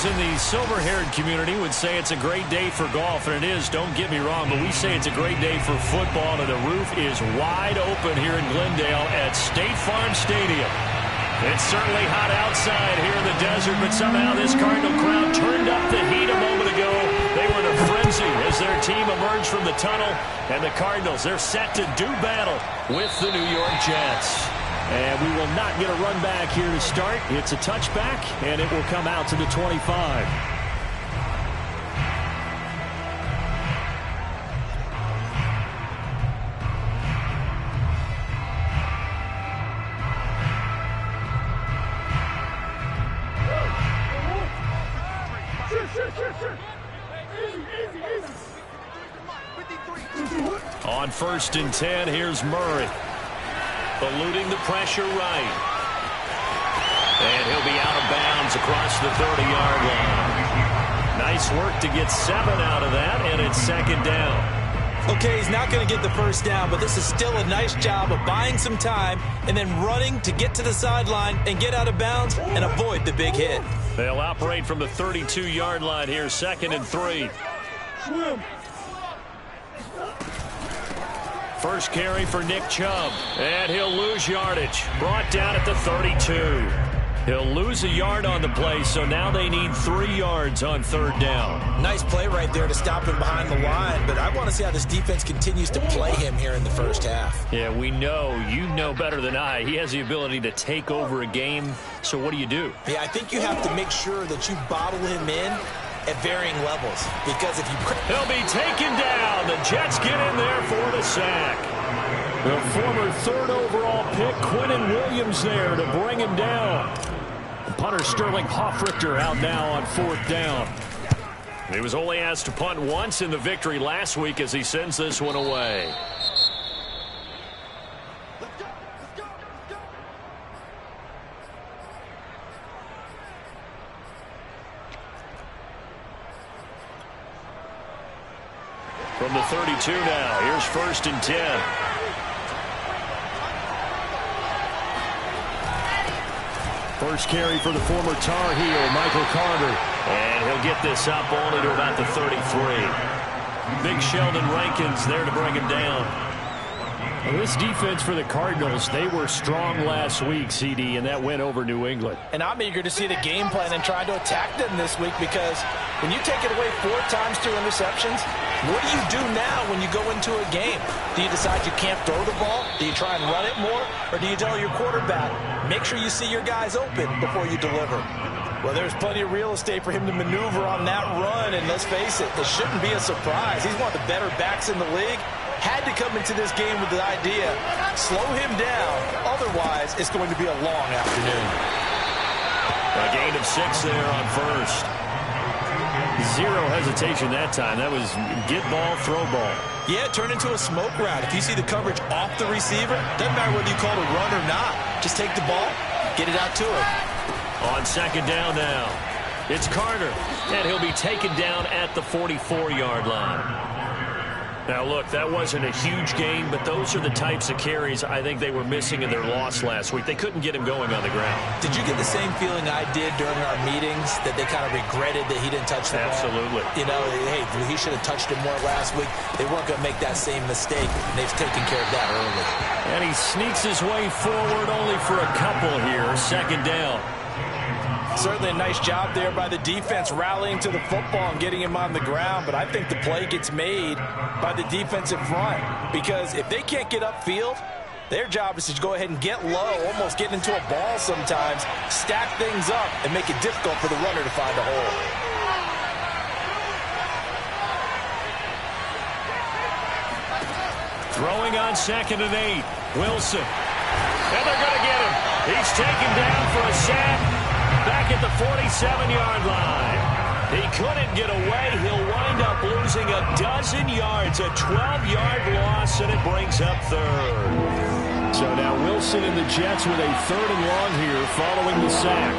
Those in the silver-haired community would say it's a great day for golf, and it is, don't get me wrong, but we say it's a great day for football, and the roof is wide open here in Glendale at State Farm Stadium. It's certainly hot outside here in the desert, but somehow this Cardinal crowd turned up the heat a moment ago. They were in a frenzy as their team emerged from the tunnel, and the Cardinals, they're set to do battle with the New York Jets. And we will not get a run back here to start. It's a touchback, and it will come out to the 25. On 1st and 10, here's Murray. Eluding the pressure right. And he'll be out of bounds across the 30-yard line. Nice work to get 7 out of that, and it's 2nd down. Okay, he's not going to get the first down, but this is still a nice job of buying some time and then running to get to the sideline and get out of bounds and avoid the big hit. They'll operate from the 32-yard line here, 2nd and 3. First carry for Nick Chubb, and he'll lose yardage. Brought down at the 32. He'll lose a yard on the play, so now they need 3 yards on 3rd down. Nice play right there to stop him behind the line, but I want to see how this defense continues to play him here in the first half. Yeah, we know. You know better than I. He has the ability to take over a game, so what do you do? Yeah, I think you have to make sure that you bottle him in at varying levels, because if you... He'll be taken down. The Jets get in there for the sack. The former 3rd overall pick, Quinnen Williams, there to bring him down. Punter Sterling Hoffrichter out now on 4th down. He was only asked to punt once in the victory last week as he sends this one away. From the 32 now, here's 1st and 10. First carry for the former Tar Heel, Michael Carter. And he'll get this up only to about the 33. Big Sheldon Rankins there to bring him down. Well, this defense for the Cardinals, they were strong last week, CD, and that went over New England. And I'm eager to see the game plan and try to attack them this week, because when you take it away 4 times through interceptions, what do you do now when you go into a game? Do you decide you can't throw the ball? Do you try and run it more? Or do you tell your quarterback, make sure you see your guys open before you deliver? Well, there's plenty of real estate for him to maneuver on that run, and let's face it, this shouldn't be a surprise. He's one of the better backs in the league. Had to come into this game with the idea, slow him down, otherwise it's going to be a long afternoon. A gain of 6 there on 1st. Zero hesitation that time. That was get ball, throw ball. Yeah, turn into a smoke route. If you see the coverage off the receiver, doesn't matter whether you call it a run or not. Just take the ball, get it out to him. On 2nd down now, it's Carter, and he'll be taken down at the 44-yard line. Now, look, that wasn't a huge game, but those are the types of carries I think they were missing in their loss last week. They couldn't get him going on the ground. Did you get the same feeling I did during our meetings, that they kind of regretted that he didn't touch the ball? Absolutely. You know, hey, he should have touched him more last week. They weren't going to make that same mistake, and they've taken care of that early. And he sneaks his way forward only for a couple here, 2nd down. Certainly a nice job there by the defense rallying to the football and getting him on the ground, but I think the play gets made by the defensive front, because if they can't get upfield, their job is to go ahead and get low, almost get into a ball sometimes, stack things up, and make it difficult for the runner to find a hole. Throwing on 2nd and 8, Wilson. And they're going to get him. He's taken down for a sack. Back at the 47-yard line. He couldn't get away. He'll wind up losing a dozen yards, a 12-yard loss, and it brings up 3rd. So now Wilson and the Jets with a 3rd and long here following the sack.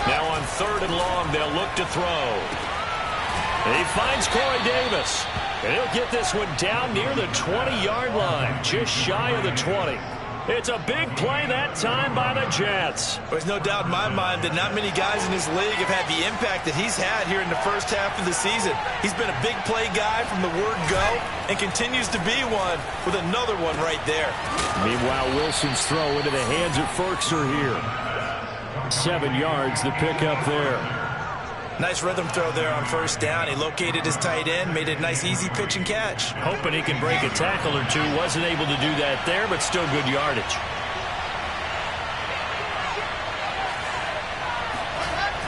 Now on 3rd and long, they'll look to throw. He finds Corey Davis. And he'll get this one down near the 20-yard line, just shy of the 20. It's a big play that time by the Jets. There's no doubt in my mind that not many guys in this league have had the impact that he's had here in the first half of the season. He's been a big play guy from the word go and continues to be one with another one right there. Meanwhile, Wilson's throw into the hands of Ferkser here. 7 yards to pick up there. Nice rhythm throw there on first down. He located his tight end, made it a nice easy pitch and catch. Hoping he can break a tackle or two. Wasn't able to do that there, but still good yardage.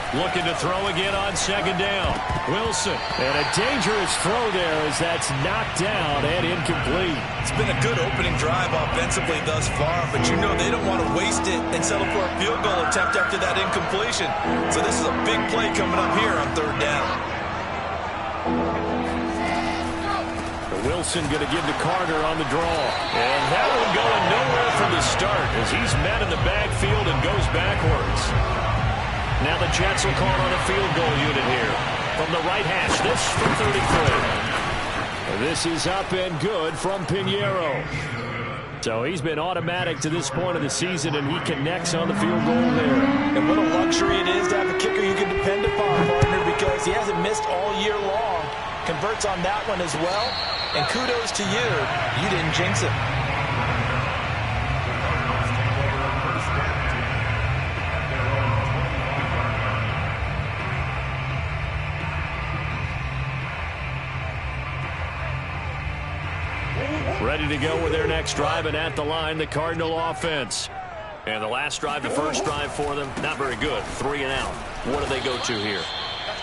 Looking to throw again on second down. Wilson. And a dangerous throw there as that's knocked down and incomplete. It's been a good opening drive offensively thus far, but you know they don't want to waste it and settle for a field goal attempt after that incompletion. So this is a big play coming up here on third down. Wilson going to give to Carter on the draw. And that one going nowhere from the start as he's met in the backfield and goes backwards. Now the Jets will call on a field goal unit here. From the right hash, this from 33. This is up and good from Pinheiro. So he's been automatic to this point of the season, and he connects on the field goal there. And what a luxury it is to have a kicker you can depend upon, partner, because he hasn't missed all year long. Converts on that one as well. And kudos to you. You didn't jinx it. Ready to go with their next drive, and at the line, the Cardinal offense. And the last drive, the first drive for them, not very good. 3 and out. What do they go to here?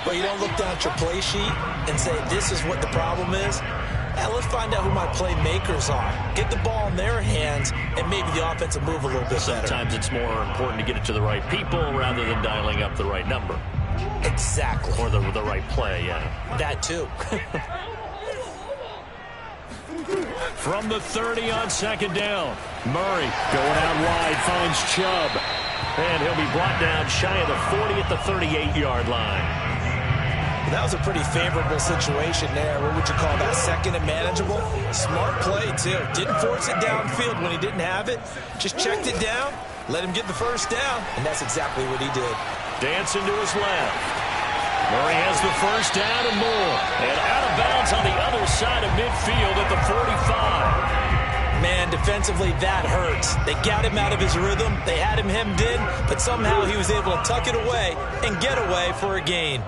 Well, you don't look down at your play sheet and say, this is what the problem is. Now, let's find out who my playmakers are. Get the ball in their hands, and maybe the offense will move a little bit better. Sometimes it's more important to get it to the right people rather than dialing up the right number. Exactly. Or the right play, yeah. That, too. From the 30 on second down. Murray going out wide, finds Chubb. And he'll be brought down shy of the 40 at the 38-yard line. That was a pretty favorable situation there. What would you call that? Second and manageable? Smart play, too. Didn't force it downfield when he didn't have it. Just checked it down, let him get the first down, and that's exactly what he did. Dancing to his left. Murray has the first down and more. And out of bounds on the other side of midfield at the 45. Man, defensively, that hurts. They got him out of his rhythm. They had him hemmed in, but somehow he was able to tuck it away and get away for a gain.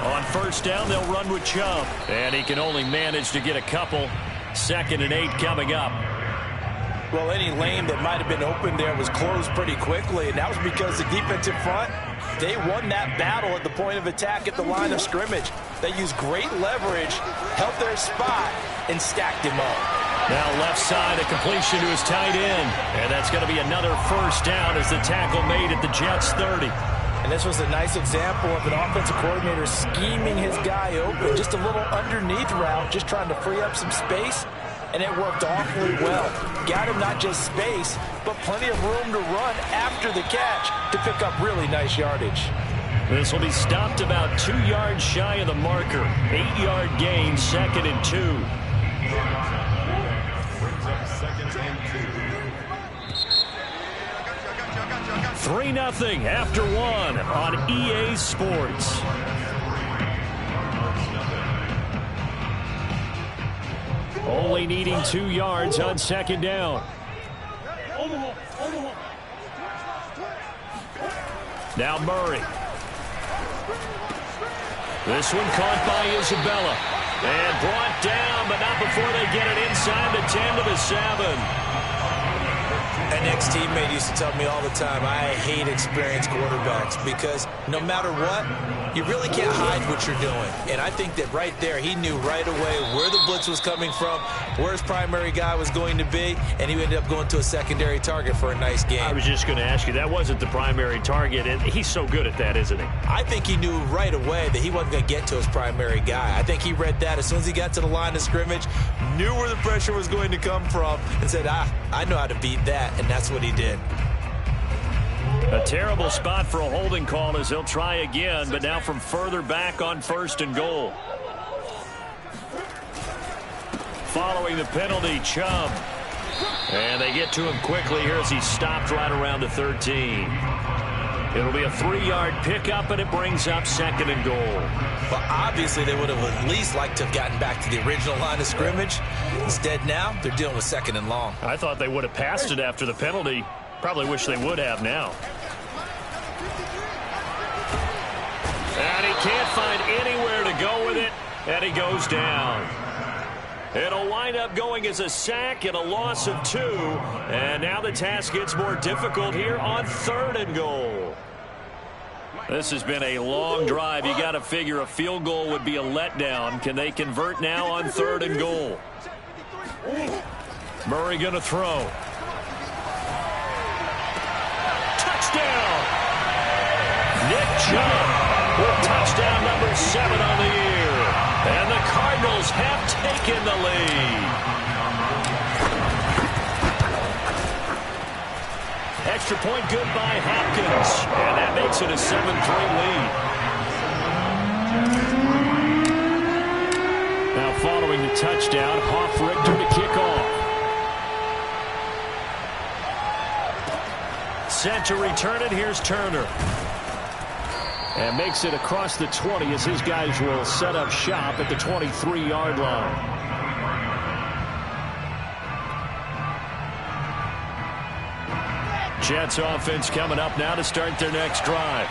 On first down, they'll run with Chubb. And he can only manage to get a couple. 2nd and 8 coming up. Well, any lane that might have been open there was closed pretty quickly, and that was because the defensive front, they won that battle at the point of attack at the line of scrimmage. They used great leverage, held their spot, and stacked him up. Now left side, a completion to his tight end. And that's going to be another first down as the tackle made at the Jets' 30. And this was a nice example of an offensive coordinator scheming his guy open. Just a little underneath route, just trying to free up some space. And it worked awfully well. Got him not just space, but plenty of room to run after the catch to pick up really nice yardage. This will be stopped about 2 yards shy of the marker. 8-yard gain, 2nd and 2. 3-0 after 1 on EA Sports. Only needing 2 yards on second down. Now Murray. This one caught by Isabella. And brought down, but not before they get it inside the 10 to the 7. An ex-teammate used to tell me all the time, I hate experienced quarterbacks because no matter what, you really can't hide what you're doing. And I think that right there, he knew right away where the blitz was coming from, where his primary guy was going to be, and he ended up going to a secondary target for a nice game. I was just going to ask you, that wasn't the primary target, and he's so good at that, isn't he? I think he knew right away that he wasn't going to get to his primary guy. I think he read that as soon as he got to the line of scrimmage, knew where the pressure was going to come from, and said, I know how to beat that, and that's what he did. A terrible spot for a holding call as he'll try again, but now from further back on 1st and goal. Following the penalty, Chubb. And they get to him quickly here as he stopped right around the 13. It'll be a 3-yard pickup, and it brings up 2nd and goal. Well, obviously they would have at least liked to have gotten back to the original line of scrimmage. Instead now, they're dealing with 2nd and long. I thought they would have passed it after the penalty. Probably wish they would have now. And he can't find anywhere to go with it, and he goes down. It'll wind up going as a sack and a loss of 2. And now the task gets more difficult here on 3rd and goal. This has been a long drive. You got to figure a field goal would be a letdown. Can they convert now on 3rd and goal? Murray going to throw. Touchdown! Nick Chubb with touchdown number 7 on the year. And the Cardinals have taken the lead. Extra point good by Hopkins. And that makes it a 7-3 lead. Now following the touchdown, Hoff-Richter to kick off. Set to return it. Here's Turner. And makes it across the 20 as his guys will set up shop at the 23-yard line. Jets offense coming up now to start their next drive.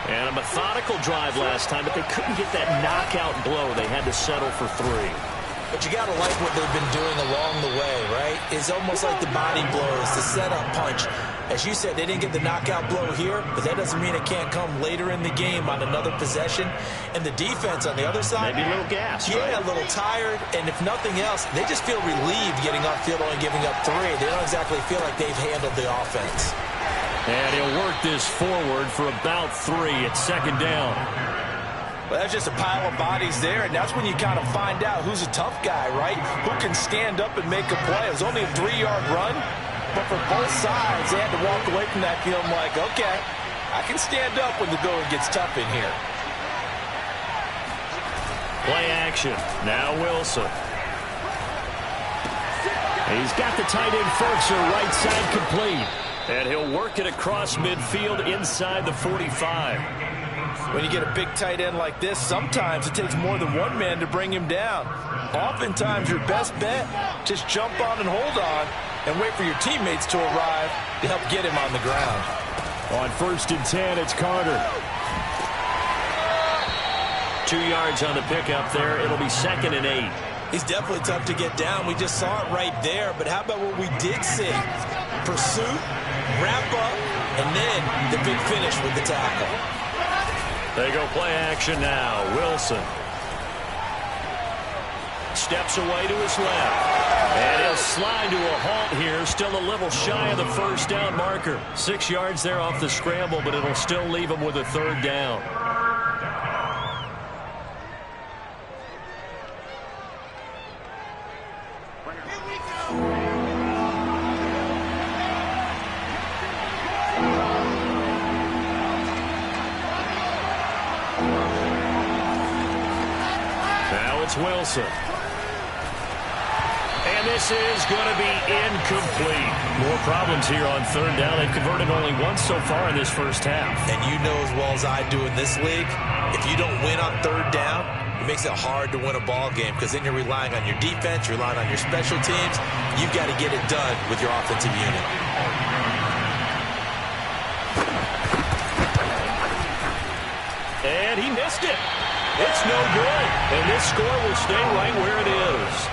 And a methodical drive last time, but they couldn't get that knockout blow. They had to settle for 3. But you got to like what they've been doing along the way, right? It's almost like the body blows, the setup punch. As you said, they didn't get the knockout blow here, but that doesn't mean it can't come later in the game on another possession. And the defense on the other side, maybe a little gas, yeah, right? A little tired. And if nothing else, they just feel relieved getting off field only giving up 3. They don't exactly feel like they've handled the offense. And he'll work this forward for about 3. It's 2nd down. Well, that's just a pile of bodies there, and that's when you kind of find out who's a tough guy, right? Who can stand up and make a play. It was only a 3-yard run, but for both sides, they had to walk away from that feeling like, okay, I can stand up when the going gets tough in here. Play action. Now Wilson. He's got the tight end Ferguson right side complete. And he'll work it across midfield inside the 45. When you get a big tight end like this, sometimes it takes more than one man to bring him down. Oftentimes, your best bet, just jump on and hold on and wait for your teammates to arrive to help get him on the ground. On 1st and 10, it's Carter. 2 yards on the pickup there. It'll be 2nd and 8. He's definitely tough to get down. We just saw it right there. But how about what we did see? Pursuit, wrap up, and then the big finish with the tackle. They go play action now. Wilson steps away to his left. And he'll slide to a halt here. Still a little shy of the 1st down marker. 6 yards there off the scramble, but it'll still leave him with a 3rd down. Now it's Wilson. And this is going to be incomplete. More problems here on 3rd down. They've converted only once so far in this first half. And you know as well as I do in this league, if you don't win on 3rd down, it makes it hard to win a ball game because then you're relying on your defense, you're relying on your special teams. You've got to get it done with your offensive unit. And he missed it. It's no good. And this score will stay right where it is.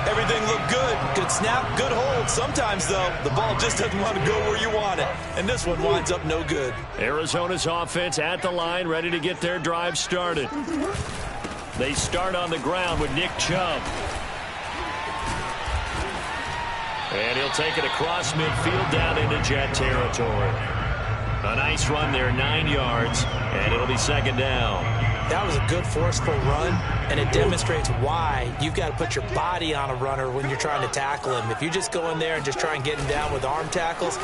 Everything looked good. Good snap, good hold. Sometimes, though, the ball just doesn't want to go where you want it. And this one winds up no good. Arizona's offense at the line, ready to get their drive started. They start on the ground with Nick Chubb. And he'll take it across midfield down into Jet territory. A nice run there, 9 yards, and it'll be 2nd down. That was a good forceful run, and it demonstrates why you've got to put your body on a runner when you're trying to tackle him. If you just go in there and just try and get him down with arm tackles,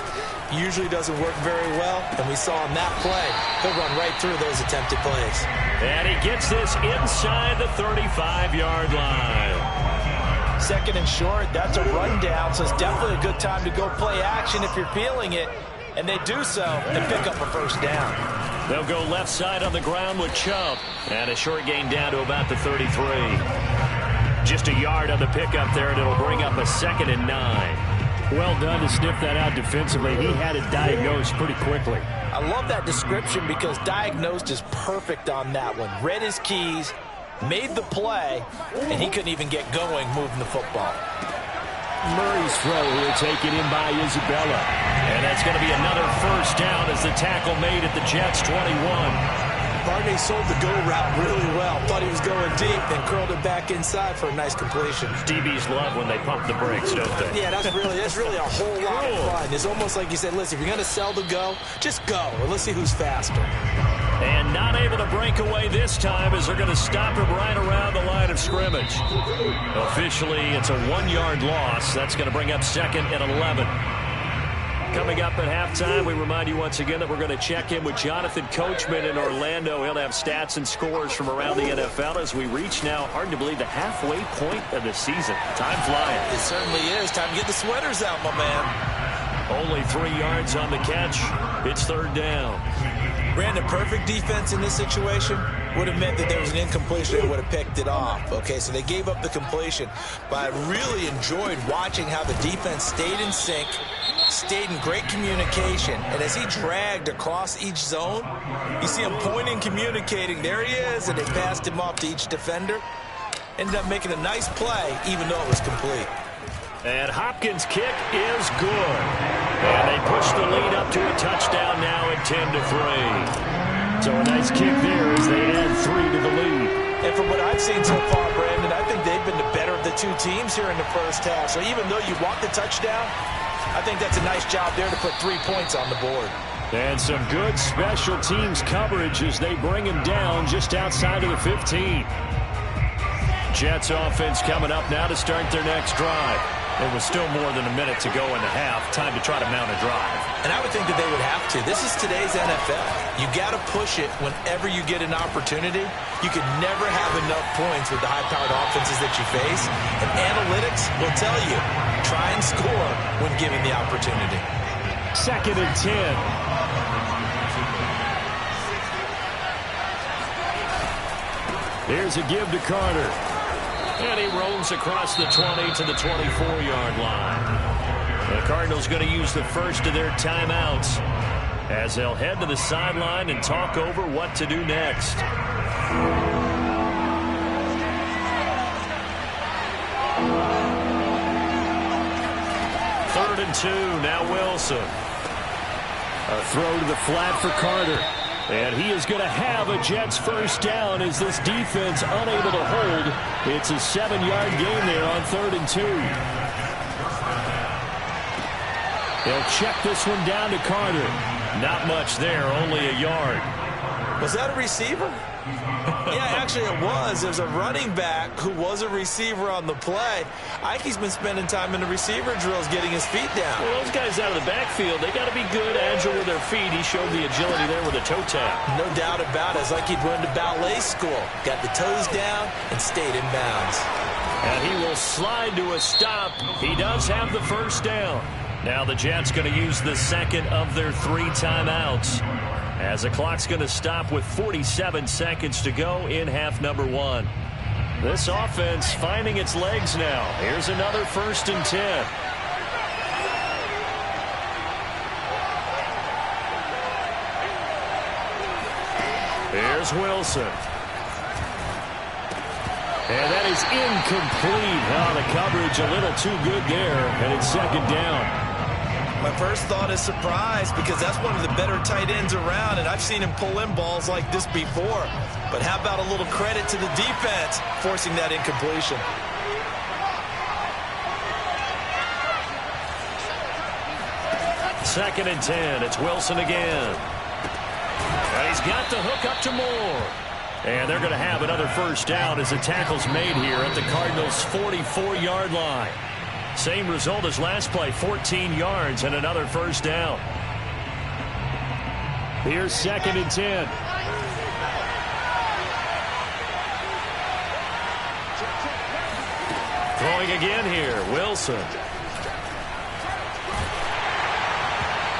usually doesn't work very well, and we saw on that play, he'll run right through those attempted plays. And he gets this inside the 35-yard line. Second and short, that's a rundown, so it's definitely a good time to go play action if you're feeling it, and they do so and pick up a first down. They'll go left side on the ground with Chubb. And a short gain down to about the 33. Just a yard on the pickup there, and it'll bring up a 2nd and 9. Well done to sniff that out defensively. He had it diagnosed pretty quickly. I love that description because diagnosed is perfect on that one. Read his keys, made the play, and he couldn't even get going moving the football. Murray's throw here taken in by Isabella. And that's going to be another first down as the tackle made at the Jets' 21. Barney sold the go route really well. Thought he was going deep, then curled it back inside for a nice completion. DBs love when they pump the brakes, don't they? Yeah, that's really a whole lot of fun. It's almost like you said, listen, if you're going to sell the go, just go. And let's see who's faster. And not able to break away this time as they're going to stop him right around the line of scrimmage. Officially, it's a 1-yard loss. That's going to bring up 2nd and 11. Coming up at halftime, we remind you once again that we're going to check in with Jonathan Coachman in Orlando. He'll have stats and scores from around the NFL as we reach now, hard to believe, the halfway point of the season. Time flying. It certainly is. Time to get the sweaters out, my man. Only 3 yards on the catch. It's 3rd down. Brandon, perfect defense in this situation would have meant that there was an incompletion and would have picked it off. Okay, so they gave up the completion. But I really enjoyed watching how the defense stayed in sync, stayed in great communication, and as he dragged across each zone, you see him pointing, communicating. There he is, and they passed him off to each defender. Ended up making a nice play, even though it was complete. And Hopkins' kick is good. And they push the lead up to a touchdown now at 10-3. So a nice kick there as they add 3 to the lead. And from what I've seen so far, Brandon, I think they've been the better of the two teams here in the first half. So even though you want the touchdown, I think that's a nice job there to put 3 points on the board. And some good special teams coverage as they bring him down just outside of the 15. Jets offense coming up now to start their next drive. There was still more than a minute to go in the half. Time to try to mount a drive. And I would think that they would have to. This is today's NFL. You got to push it whenever you get an opportunity. You can never have enough points with the high-powered offenses that you face. And analytics will tell you, try and score when given the opportunity. 2nd and 10. Here's a give to Carter. And he rolls across the 20 to the 24-yard line. The Cardinals going to use the first of their timeouts as they'll head to the sideline and talk over what to do next. 3rd and 2, now Wilson. A throw to the flat for Carter. And he is going to have a Jets first down as this defense unable to hold. It's a 7-yard gain there on 3rd and 2. They'll check this one down to Carter. Not much there, only a yard. Was that a receiver? Yeah, actually it was. There's a running back who was a receiver on the play. Ike's been spending time in the receiver drills getting his feet down. Well, those guys out of the backfield, they got to be good, agile with their feet. He showed the agility there with a toe tap. No doubt about it. It's like he'd run to ballet school. Got the toes down and stayed in bounds. And he will slide to a stop. He does have the first down. Now the Jets going to use the second of their 3 timeouts, as the clock's going to stop with 47 seconds to go in half number 1. This offense finding its legs now. Here's another 1st and 10. Here's Wilson. And that is incomplete. Oh, the coverage a little too good there, and it's 2nd down. My first thought is surprise, because that's one of the better tight ends around, and I've seen him pull in balls like this before. But how about a little credit to the defense forcing that incompletion? Second and 10. It's Wilson again. And he's got the hook up to Moore. And they're going to have another first down as the tackle's made here at the Cardinals' 44-yard line. Same result as last play, 14 yards and another first down. Here's 2nd and 10. Throwing again here, Wilson.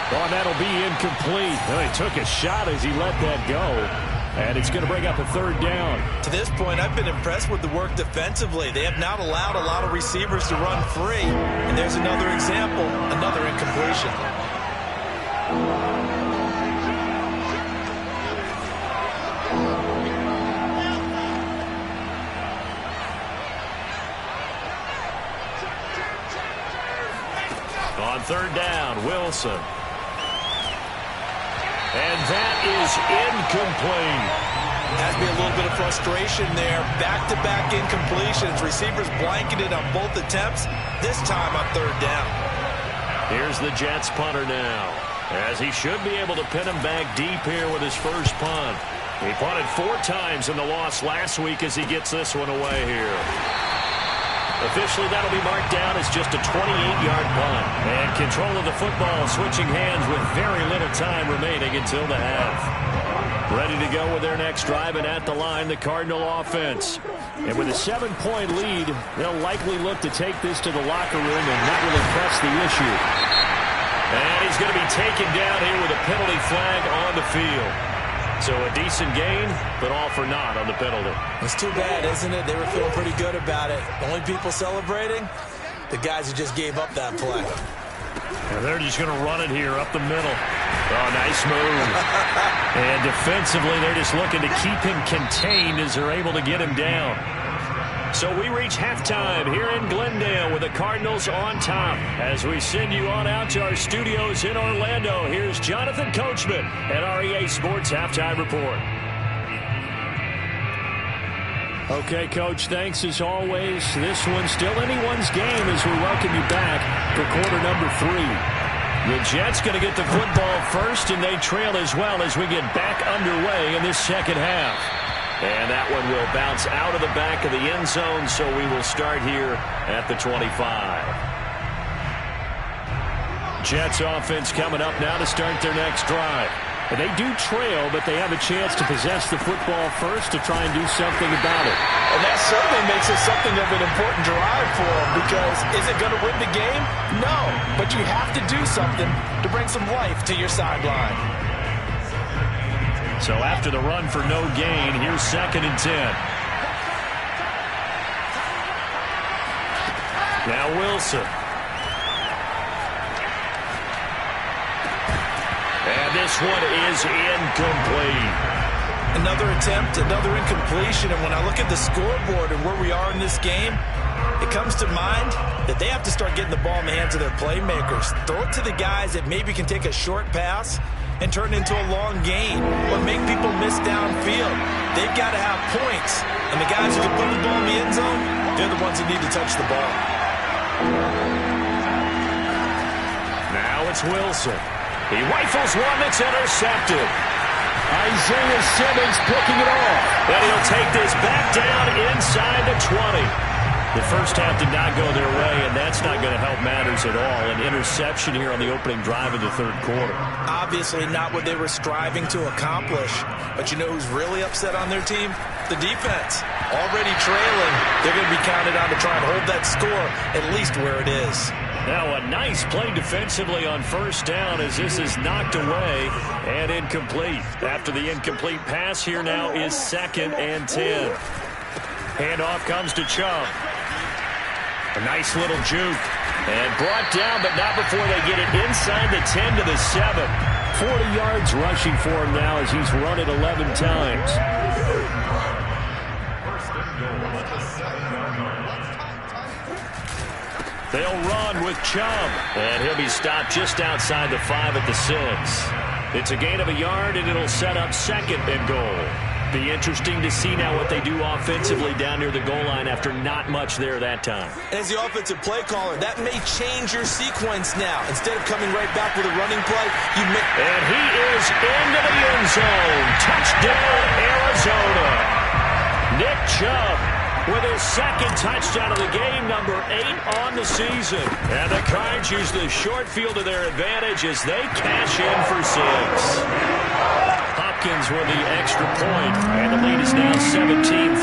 Oh, that'll be incomplete. Well, he took a shot as he let that go. And it's going to bring up a 3rd down. To this point, I've been impressed with the work defensively. They have not allowed a lot of receivers to run free. And there's another example, another incompletion. On 3rd down, Wilson. And that is incomplete. Has to be a little bit of frustration there. Back-to-back incompletions. Receivers blanketed on both attempts, this time on 3rd down. Here's the Jets punter now, as he should be able to pin him back deep here with his first punt. He punted 4 times in the loss last week as he gets this one away here. Officially, that'll be marked down as just a 28-yard punt. And control of the football switching hands with very little time remaining until the half. Ready to go with their next drive, and at the line, the Cardinal offense. And with a 7-point lead, they'll likely look to take this to the locker room and not really press the issue. And he's going to be taken down here with a penalty flag on the field. So a decent gain, but all for naught on the penalty. It's too bad, isn't it? They were feeling pretty good about it. Only people celebrating, the guys who just gave up that play. And they're just going to run it here up the middle. Oh, nice move. And defensively, they're just looking to keep him contained as they're able to get him down. So we reach halftime here in Glendale with the Cardinals on top. As we send you on out to our studios in Orlando, here's Jonathan Coachman at our EA Sports Halftime Report. Okay, Coach, thanks as always. This one's still anyone's game as we welcome you back for quarter number 3. The Jets going to get the football first, and they trail as well as we get back underway in this second half. And that one will bounce out of the back of the end zone, so we will start here at the 25. Jets offense coming up now to start their next drive. And they do trail, but they have a chance to possess the football first to try and do something about it. And that certainly makes it something of an important drive for them, because is it going to win the game? No, but you have to do something to bring some life to your sideline. So after the run for no gain, here's 2nd and 10. Now Wilson. And this one is incomplete. Another attempt, another incompletion. And when I look at the scoreboard and where we are in this game, it comes to mind that they have to start getting the ball in the hands of their playmakers. Throw it to the guys that maybe can take a short pass and turn it into a long gain or make people miss downfield. They've got to have points. And the guys who can put the ball in the end zone, they're the ones that need to touch the ball. Now it's Wilson. He rifles one that's intercepted. Isaiah Simmons picking it off. And he'll take this back down inside the 20. The first half did not go their way, and that's not going to help matters at all. An interception here on the opening drive of the 3rd quarter. Obviously not what they were striving to accomplish. But you know who's really upset on their team? The defense. Already trailing. They're going to be counted on to try and hold that score at least where it is. Now a nice play defensively on 1st down as this is knocked away and incomplete. After the incomplete pass, here now is 2nd and 10. Handoff comes to Chubb. A nice little juke. And brought down, but not before they get it inside the 10 to the 7. 40 yards rushing for him now as he's run it 11 times. They'll run with Chubb. And he'll be stopped just outside the 5 at the 6. It's a gain of a yard, and it'll set up 2nd and goal. Be interesting to see now what they do offensively down near the goal line after not much there that time. As the offensive play caller, that may change your sequence now. Instead of coming right back with a running play, you may... And he is into the end zone. Touchdown, Arizona. Arizona. Nick Chubb with his second touchdown of the game, number 8 on the season. And the Cards use the short field to their advantage as they cash in for 6. Hopkins with the extra point, and the lead is now 17-3.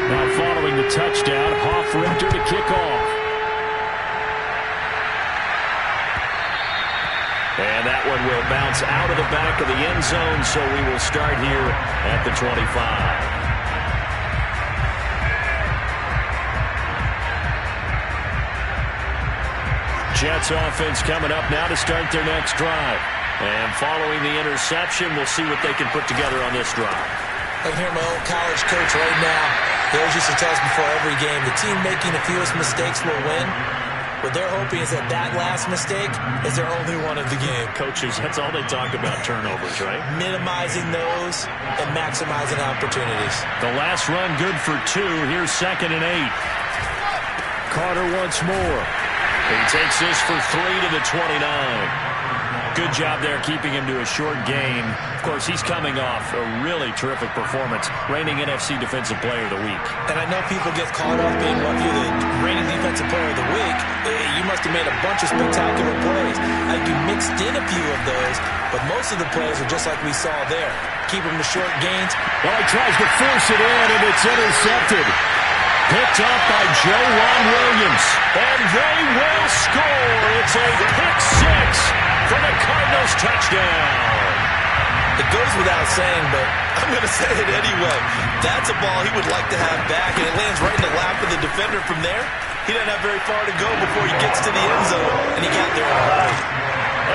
Now following the touchdown, Hoff-Richter to kick off. And that one will bounce out of the back of the end zone, so we will start here at the 25. Jets offense coming up now to start their next drive. And following the interception, we'll see what they can put together on this drive. I can hear my old college coach right now. He always used to tell us before every game, the team making the fewest mistakes will win. What they're hoping is that that last mistake is their only one of the game. Coaches, that's all they talk about, turnovers, right? Minimizing those and maximizing opportunities. The last run good for 2. Here's 2nd and 8. Carter once more. He takes this for 3 to the 29. Good job there keeping him to a short gain. Of course, he's coming off a really terrific performance, reigning NFC Defensive Player of the Week. And I know people get caught up in what you're the reigning Defensive Player of the Week. You must have made a bunch of spectacular plays. I think you mixed in a few of those, but most of the plays are just like we saw there. Keep him to short gains. Well, he tries to force it in, and it's intercepted. Picked up by Joe Williams. And they will score. It's a pick 6 for the Cardinals touchdown. It goes without saying, but I'm going to say it anyway. That's a ball he would like to have back, and it lands right in the lap of the defender from there. He doesn't have very far to go before he gets to the end zone, and he got there in a hurry.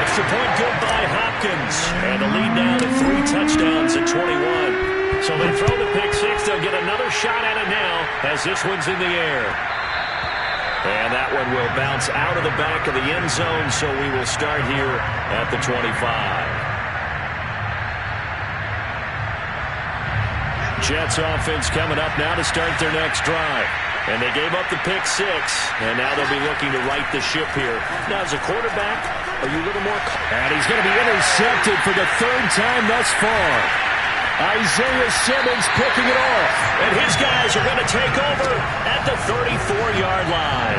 Extra point good by Hopkins. And the lead now to 3 touchdowns at 21. So they throw the pick 6. They'll get another shot at it now as this one's in the air. And that one will bounce out of the back of the end zone, so we will start here at the 25. Jets offense coming up now to start their next drive. And they gave up the pick 6, and now they'll be looking to right the ship here. Now, as a quarterback, are you a little more... And he's going to be intercepted for the 3rd time thus far. Isaiah Simmons picking it off. And his guys are going to take over at the 34-yard line.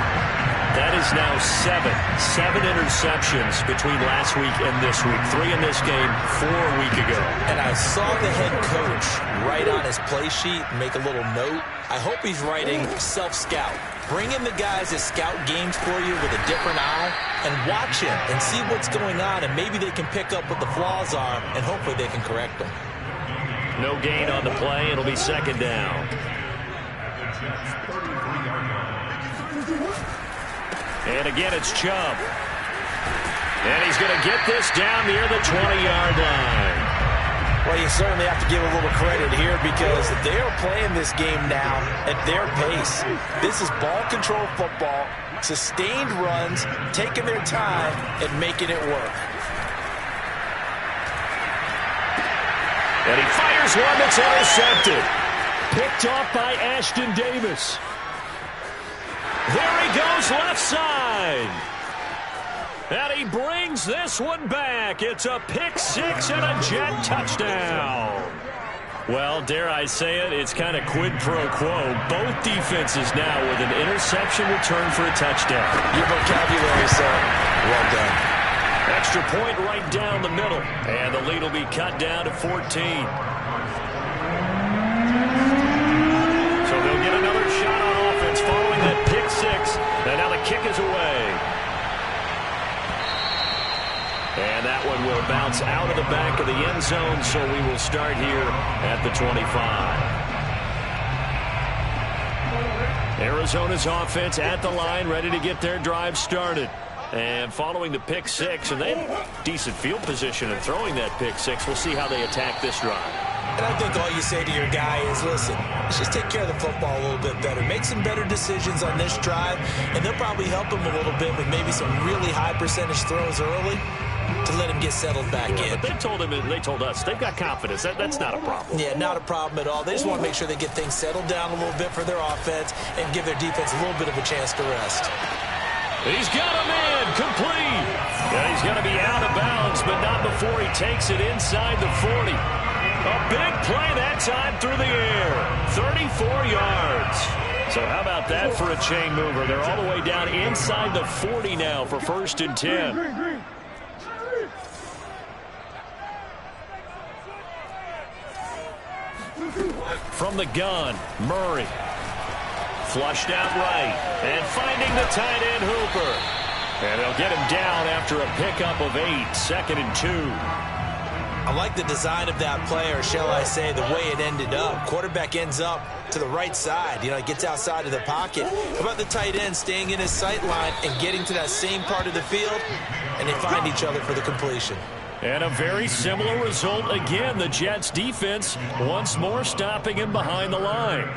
That is now 7 interceptions between last week and this week. 3 in this game, 4 a week ago. And I saw the head coach write on his play sheet, make a little note. I hope he's writing self-scout. Bring in the guys that scout games for you with a different eye and watch him and see what's going on, and maybe they can pick up what the flaws are, and hopefully they can correct them. No gain on the play. It'll be 2nd down. And again, it's Chubb. And he's going to get this down near the 20-yard line. Well, you certainly have to give a little credit here because they are playing this game now at their pace. This is ball control football, sustained runs, taking their time, and making it work. And he fires one that's intercepted. Picked off by Ashton Davis. There he goes left side. And he brings this one back. It's a pick 6 and a Jet touchdown. Well, dare I say it, it's kind of quid pro quo. Both defenses now with an interception return for a touchdown. Your vocabulary, sir. Well done. Extra point right down the middle. And the lead will be cut down to 14. So they'll get another shot on offense following that pick 6. And now the kick is away. And that one will bounce out of the back of the end zone, so we will start here at the 25. Arizona's offense at the line, ready to get their drive started. And following the pick 6, and they have decent field position in throwing that pick 6. We'll see how they attack this drive. And I think all you say to your guy is, listen, let's just take care of the football a little bit better. Make some better decisions on this drive, and they'll probably help him a little bit with maybe some really high percentage throws early to let him get settled back in. But they told us they've got confidence. That's not a problem. Yeah, not a problem at all. They just want to make sure they get things settled down a little bit for their offense and give their defense a little bit of a chance to rest. He's got him in, complete. And he's going to be out of bounds, but not before he takes it inside the 40. A big play that time through the air. 34 yards. So how about that for a chain mover? They're all the way down inside the 40 now for 1st and 10. From the gun, Murray. Flushed out right. And finding the tight end Hooper. And they'll get him down after a pickup of 8. 2nd and 2. I like the design of that play, or shall I say the way it ended up. Quarterback ends up to the right side. You know, he gets outside of the pocket. How about the tight end staying in his sight line and getting to that same part of the field, and they find each other for the completion. And a very similar result again. The Jets defense once more stopping him behind the line.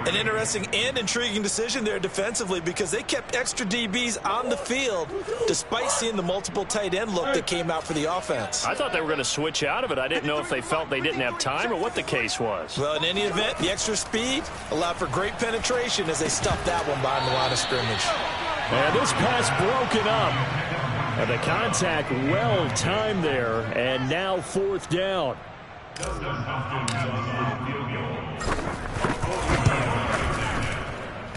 An interesting and intriguing decision there defensively, because they kept extra DBs on the field despite seeing the multiple tight end look that came out for the offense. I thought they were going to switch out of it. I didn't know if they felt they didn't have time or what the case was. Well, in any event, the extra speed allowed for great penetration as they stuffed that one behind the line of scrimmage. And this pass broken up. And the contact well timed there, and now 4th down.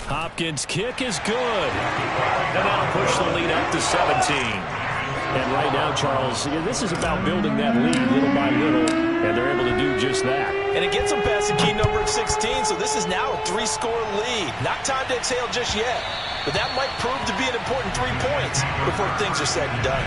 Hopkins' kick is good. And that'll push the lead up to 17. And right now, Charles, this is about building that lead little by little, and they're able to do just that. And it gets them past the key number of 16, so this is now a 3-score lead. Not time to exhale just yet, but that might prove to be an important 3 points before things are said and done.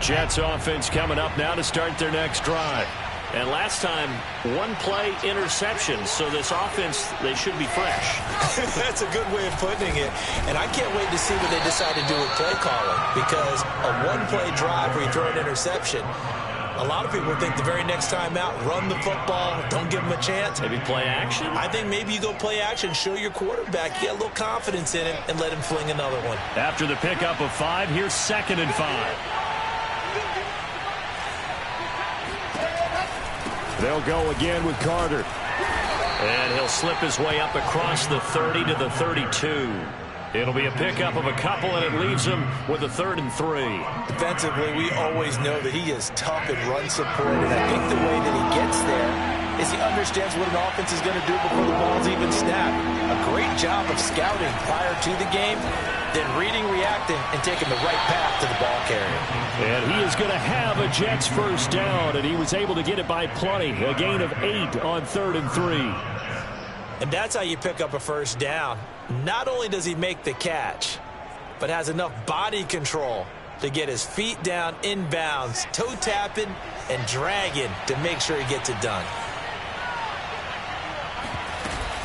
Jets offense coming up now to start their next drive. And last time, 1-play interception. So this offense, they should be fresh. That's a good way of putting it. And I can't wait to see what they decide to do with play calling, because a 1-play drive where you throw an interception, a lot of people think the very next time out, run the football, don't give them a chance. Maybe play action? I think maybe you go play action, show your quarterback, get a little confidence in him, and let him fling another one. After the pickup of 5, here's 2nd and 5. They'll go again with Carter. And he'll slip his way up across the 30 to the 32. It'll be a pickup of a couple, and it leaves him with a 3rd and 3. Defensively, we always know that he is tough in run support, and I think the way that he gets there is he understands what an offense is going to do before the ball's even snapped. A great job of scouting prior to the game, then reading, reacting, and taking the right path to the ball carrier. And he is going to have a Jets 1st down, and he was able to get it by plenty. A gain of 8 on 3rd and 3. And that's how you pick up a 1st down. Not only does he make the catch, but has enough body control to get his feet down inbounds, toe tapping and dragging to make sure he gets it done.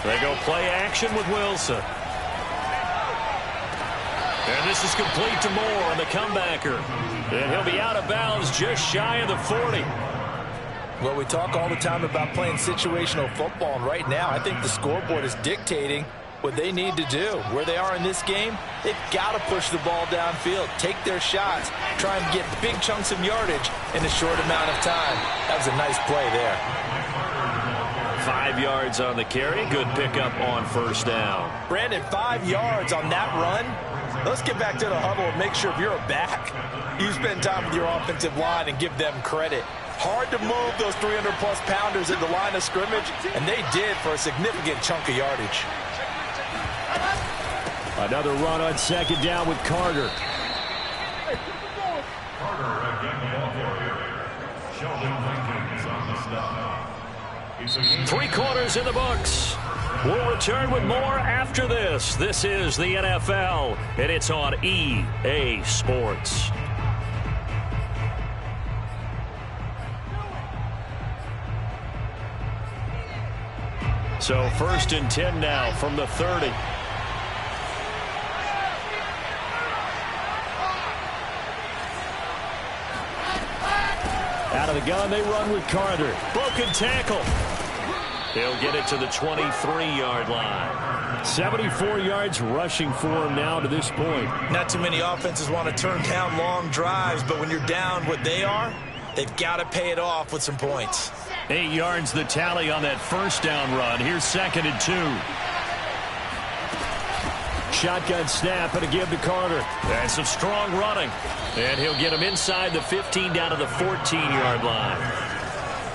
They go play action with Wilson. And this is complete to Moore on the comebacker. And he'll be out of bounds just shy of the 40. Well, we talk all the time about playing situational football, and right now I think the scoreboard is dictating what they need to do. Where they are in this game, they've got to push the ball downfield, take their shots, try and get big chunks of yardage in a short amount of time. That was a nice play there. 5 yards on the carry. Good pickup on 1st down. Brandon, 5 yards on that run. Let's get back to the huddle and make sure if you're a back, you spend time with your offensive line and give them credit. Hard to move those 300-plus pounders at the line of scrimmage, and they did for a significant chunk of yardage. Another run on 2nd down with Carter. Three quarters in the books. We'll return with more after this. This is the NFL, and it's on EA Sports. So 1st and 10 now from the 30. Out of the gun, they run with Carter. Broken tackle. He'll get it to the 23-yard line. 74 yards rushing for him now to this point. Not too many offenses want to turn down long drives, but when you're down what they are, they've got to pay it off with some points. 8 yards the tally on that 1st down run. Here's 2nd and 2. Shotgun snap and a give to Carter. And some strong running. And he'll get him inside the 15 down to the 14-yard line.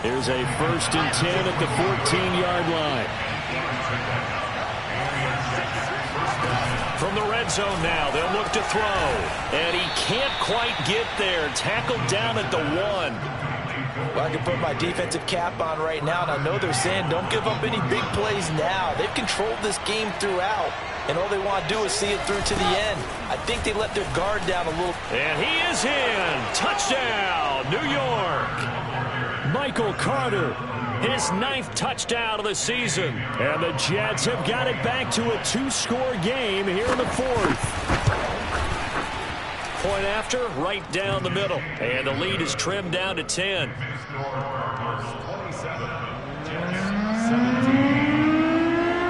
Here's a 1st and 10 at the 14-yard line. From the red zone now, they'll look to throw. And he can't quite get there. Tackled down at the 1. Well, I can put my defensive cap on right now, and I know they're saying don't give up any big plays now. They've controlled this game throughout, and all they want to do is see it through to the end. I think they let their guard down a little. And he is in. Touchdown, New York. Michael Carter, his 9th touchdown of the season. And the Jets have got it back to a 2-score game here in the 4th. Point after, right down the middle. And the lead is trimmed down to 10.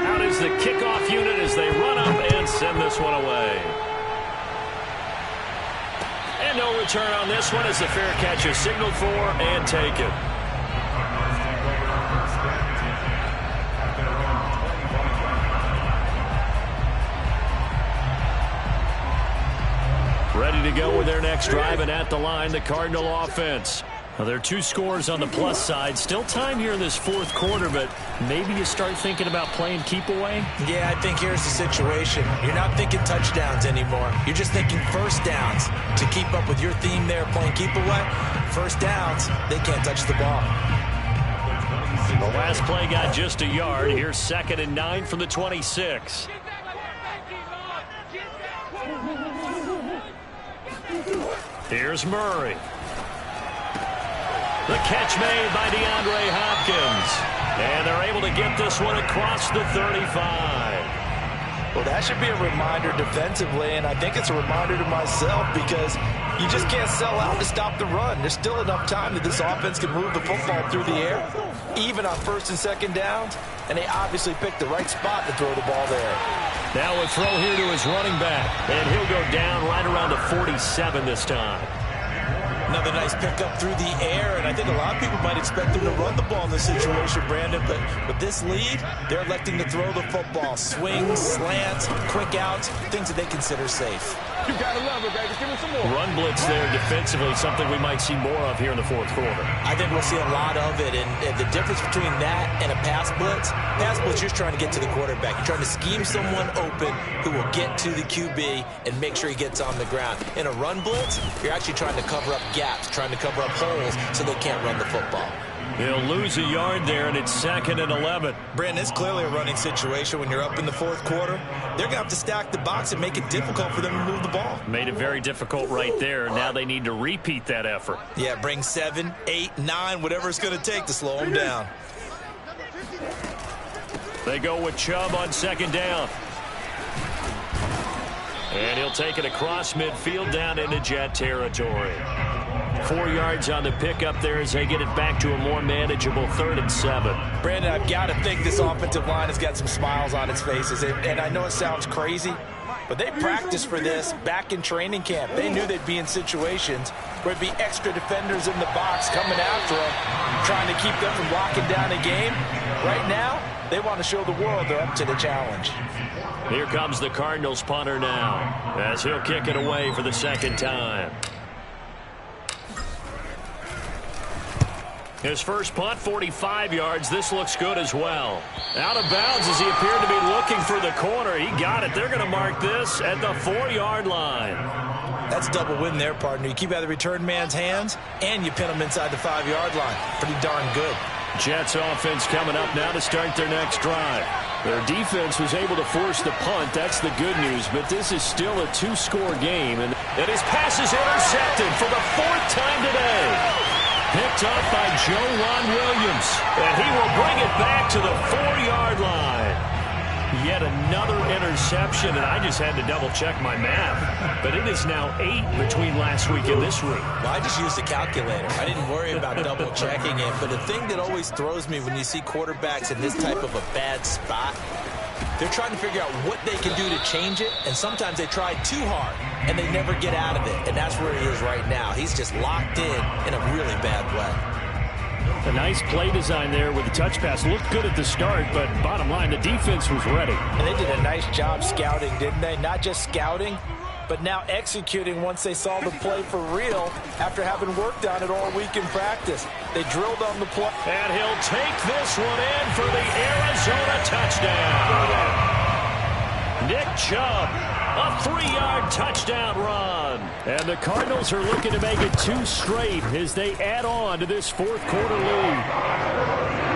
Out is the kickoff unit as they run up and send this one away. And no return on this one as the fair catch is signaled for and taken. Ready to go with their next drive, and at the line, the Cardinal offense. Well, there are 2 scores on the plus side. Still time here in this 4th quarter, but maybe you start thinking about playing keep away? Yeah, I think here's the situation. You're not thinking touchdowns anymore. You're just thinking first downs. To keep up with your theme there, playing keep away, first downs, they can't touch the ball. The last play got just a yard. Here's 2nd and 9 from the 26. Here's Murray. The catch made by DeAndre Hopkins. And they're able to get this one across the 35. Well, that should be a reminder defensively, and I think it's a reminder to myself because you just can't sell out to stop the run. There's still enough time that this offense can move the football through the air, even on 1st and 2nd downs, and they obviously picked the right spot to throw the ball there. Now a throw here to his running back, and he'll go down right around the 47 this time. Another nice pickup through the air, and I think a lot of people might expect them to run the ball in this situation, Brandon, but with this lead, they're electing to throw the football. Swings, slants, quick outs, things that they consider safe. You gotta love it, baby. Give me some more. Run blitz there defensively, something we might see more of here in the 4th quarter. I think we'll see a lot of it, and the difference between that and a pass blitz, you're just trying to get to the quarterback. You're trying to scheme someone open who will get to the QB and make sure he gets on the ground. In a run blitz, you're actually trying to cover up gaps, trying to cover up holes so they can't run the football. He'll lose a yard there, and it's 2nd and 11. Brandon, it's clearly a running situation when you're up in the 4th quarter. They're going to have to stack the box and make it difficult for them to move the ball. Made it very difficult right there. Now they need to repeat that effort. Yeah, bring 7, 8, 9, whatever it's going to take to slow them down. They go with Chubb on 2nd down. And he'll take it across midfield down into Jet territory. 4 yards on the pickup there as they get it back to a more manageable 3rd and 7. Brandon, I've got to think this offensive line has got some smiles on its faces. And I know it sounds crazy, but they practiced for this back in training camp. They knew they'd be in situations where it'd be extra defenders in the box coming after them, trying to keep them from locking down a game. Right now, they want to show the world they're up to the challenge. Here comes the Cardinals punter now as he'll kick it away for the 2nd time. His first punt, 45 yards. This looks good as well. Out of bounds as he appeared to be looking for the corner. He got it. They're going to mark this at the 4-yard line. That's a double win there, partner. You keep out of the return man's hands, and you pin him inside the 5-yard line. Pretty darn good. Jets offense coming up now to start their next drive. Their defense was able to force the punt. That's the good news, but this is still a 2-score game. And his pass is intercepted for the 4th time today. Picked up by Joe Ron Williams. And he will bring it back to the 4-yard line. Yet another interception, and I just had to double-check my math. But it is now 8 between last week and this week. Well, I just used a calculator. I didn't worry about double-checking it. But the thing that always throws me when you see quarterbacks in this type of a bad spot, they're trying to figure out what they can do to change it, and sometimes they try too hard, and they never get out of it, and that's where he is right now. He's just locked in a really bad way. A nice play design there with the touch pass. Looked good at the start, but bottom line, the defense was ready. And they did a nice job scouting, didn't they? Not just scouting, but now executing once they saw the play for real after having worked on it all week in practice. They drilled on the play. And he'll take this one in for the Arizona touchdown. Nick Chubb, a 3-yard touchdown run. And the Cardinals are looking to make it 2 straight as they add on to this fourth quarter lead.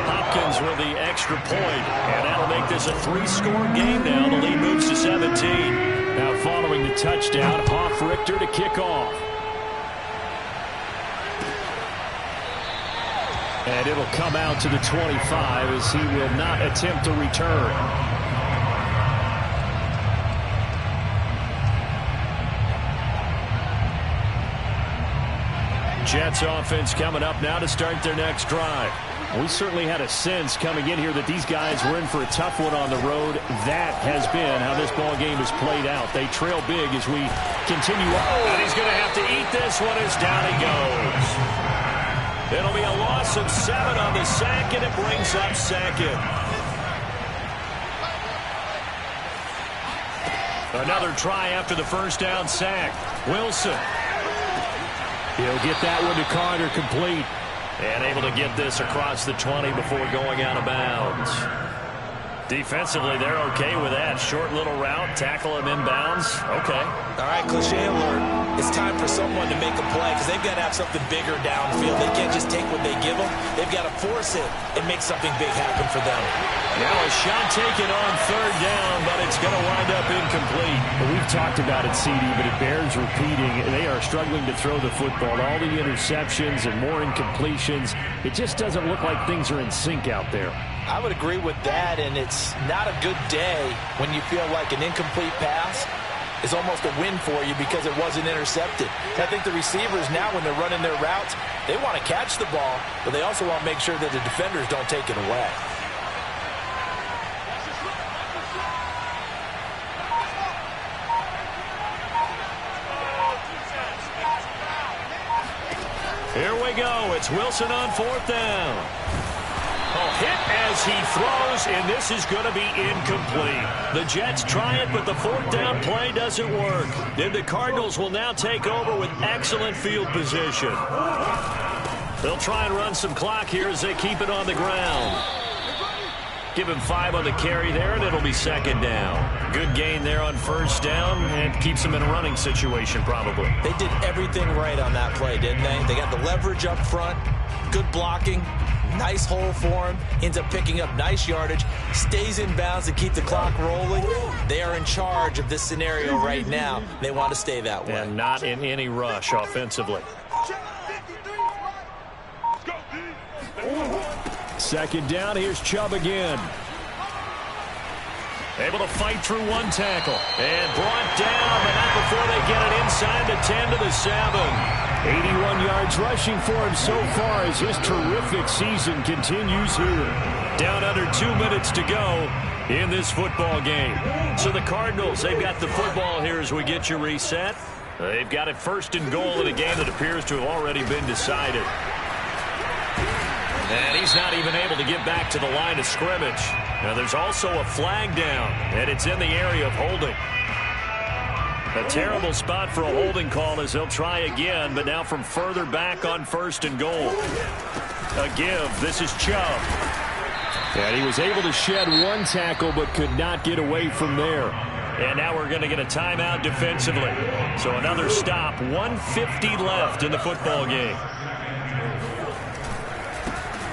Hopkins with the extra point, and that'll make this a 3-score game now. The lead moves to 17. Now following the touchdown, Richter to kick off. And it'll come out to the 25 as he will not attempt to return. Jets offense coming up now to start their next drive. We certainly had a sense coming in here that these guys were in for a tough one on the road. That has been how this ball game has played out. They trail big as we continue on. And he's going to have to eat this one as down he goes. It'll be a loss of 7 on the sack, and it brings up second. Another try after the first down sack. Wilson. He'll get that one to Carter complete. And able to get this across the 20 before going out of bounds. Defensively, they're okay with that. Short little route, tackle him inbounds. Okay. All right, cliche alert. It's time for someone to make a play because they've got to have something bigger downfield. They can't just take what they give them. They've got to force it and make something big happen for them. Now a shot taken on third down, but it's going to wind up incomplete. Well, we've talked about it, CD, but it bears repeating. They are struggling to throw the football. All the interceptions and more incompletions. It just doesn't look like things are in sync out there. I would agree with that, and it's not a good day when you feel like an incomplete pass is almost a win for you because it wasn't intercepted. I think the receivers now, when they're running their routes, they want to catch the ball, but they also want to make sure that the defenders don't take it away. Here we go. It's Wilson on fourth down. Hit as he throws, and this is going to be incomplete. The Jets try it, but the fourth down play doesn't work. Then the Cardinals will now take over with excellent field position. They'll try and run some clock here as they keep it on the ground. Give him 5 on the carry there, and it'll be second down. Good gain there on first down, and keeps them in a running situation probably. They did everything right on that play, didn't they? They got the leverage up front, good blocking, nice hole for him, ends up picking up nice yardage, stays in bounds to keep the clock rolling. They are in charge of this scenario right now. They want to stay that way. And not in any rush offensively. Second down, here's Chubb again. Able to fight through one tackle. And brought down, but not before they get it inside the 10 to the 7. 81 yards rushing for him so far as his terrific season continues here. Down under 2 minutes to go in this football game. So the Cardinals, they've got the football here as we get you reset. They've got it first and goal in a game that appears to have already been decided. And he's not even able to get back to the line of scrimmage. Now there's also a flag down, and it's in the area of holding. A terrible spot for a holding call as they'll try again, but now from further back on first and goal. A give. This is Chubb. And he was able to shed one tackle but could not get away from there. And now we're going to get a timeout defensively. So another stop. 1:50 left in the football game.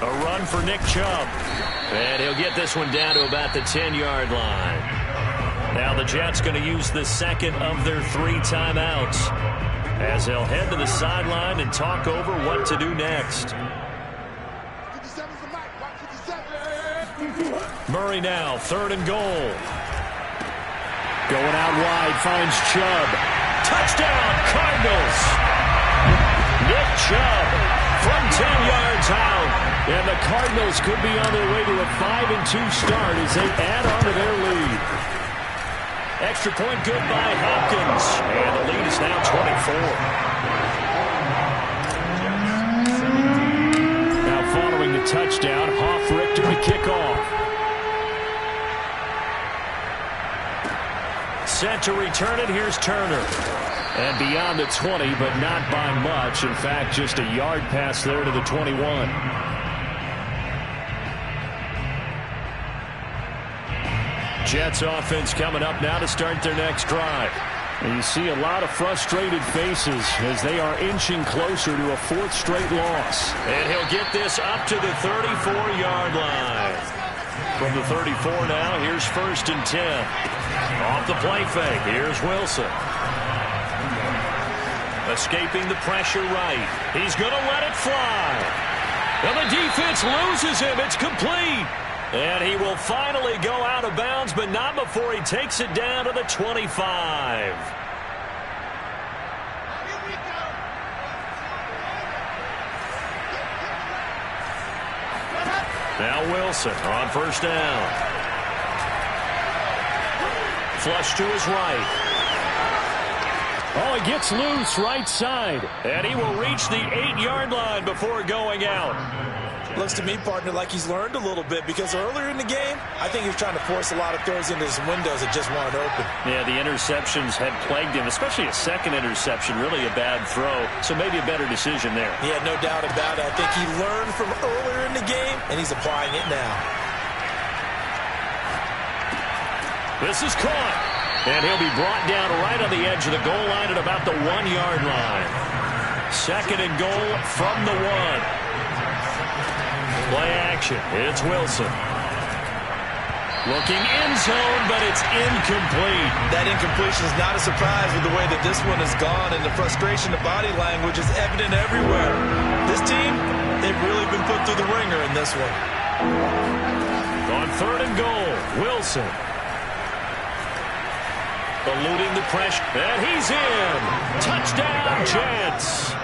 A run for Nick Chubb. And he'll get this one down to about the 10-yard line. Now the Jets going to use the second of their 3 timeouts as they'll head to the sideline and talk over what to do next. Murray now, 3rd and goal. Going out wide, finds Chubb. Touchdown, Cardinals! Nick Chubb from 10 yards out. And the Cardinals could be on their way to a 5-2 start as they add on to their lead. Extra point good by Hopkins. And the lead is now 24. Now following a touchdown. Richter to kick off. Set to return it. Here's Turner. And beyond the 20, but not by much. In fact, just a yard pass there to the 21. Jets offense coming up now to start their next drive. And you see a lot of frustrated faces as they are inching closer to a fourth straight loss. And he'll get this up to the 34-yard line. From the 34 now, here's 1st and 10. Off the play fake, here's Wilson. Escaping the pressure right. He's going to let it fly. And the defense loses him. It's complete. And he will finally go out of bounds, but not before he takes it down to the 25. Now Wilson on 1st down. Flush to his right. Oh, he gets loose right side. And he will reach the 8-yard line before going out. Looks to me, partner, like he's learned a little bit, because earlier in the game, I think he was trying to force a lot of throws into his windows that just weren't open. Yeah, the interceptions had plagued him, especially a second interception, really a bad throw. So maybe a better decision there. Yeah, no doubt about it. I think he learned from earlier in the game, and he's applying it now. This is caught. And he'll be brought down right on the edge of the goal line at about the 1-yard line. 2nd and goal from the 1. Play action. It's Wilson. Looking end zone, but it's incomplete. That incompletion is not a surprise with the way that this one has gone, and the frustration of body language is evident everywhere. This team, they've really been put through the ringer in this one. On 3rd and goal, Wilson. Eluding the pressure, and he's in. Touchdown, Jets.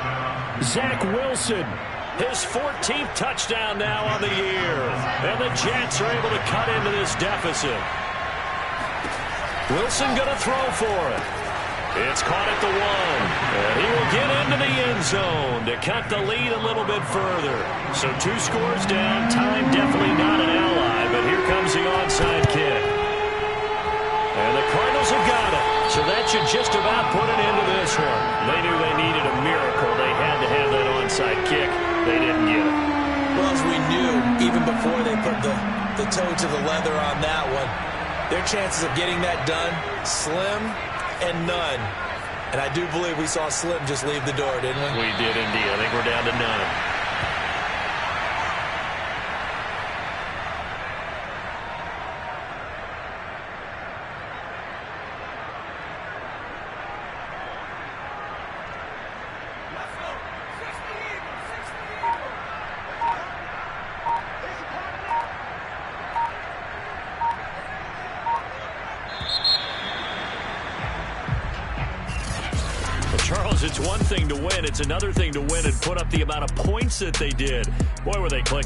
Zach Wilson. His 14th touchdown now on the year. And the Jets are able to cut into this deficit. Wilson going to throw for it. It's caught at the 1. And he will get into the end zone to cut the lead a little bit further. So 2 scores down. Time definitely not an ally, but here comes the onside kick. And the Cardinals have got it. So that should just about put an end to this one. They knew they needed a miracle. They had to have that onside kick. They didn't get it. Well, as we knew, even before they put the toe to the leather on that one, their chances of getting that done, slim and none. And I do believe we saw Slim just leave the door, didn't we? We did indeed. I think we're down to none. Charles, it's one thing to win. It's another thing to win and put up the amount of points that they did. Boy, were they clicking.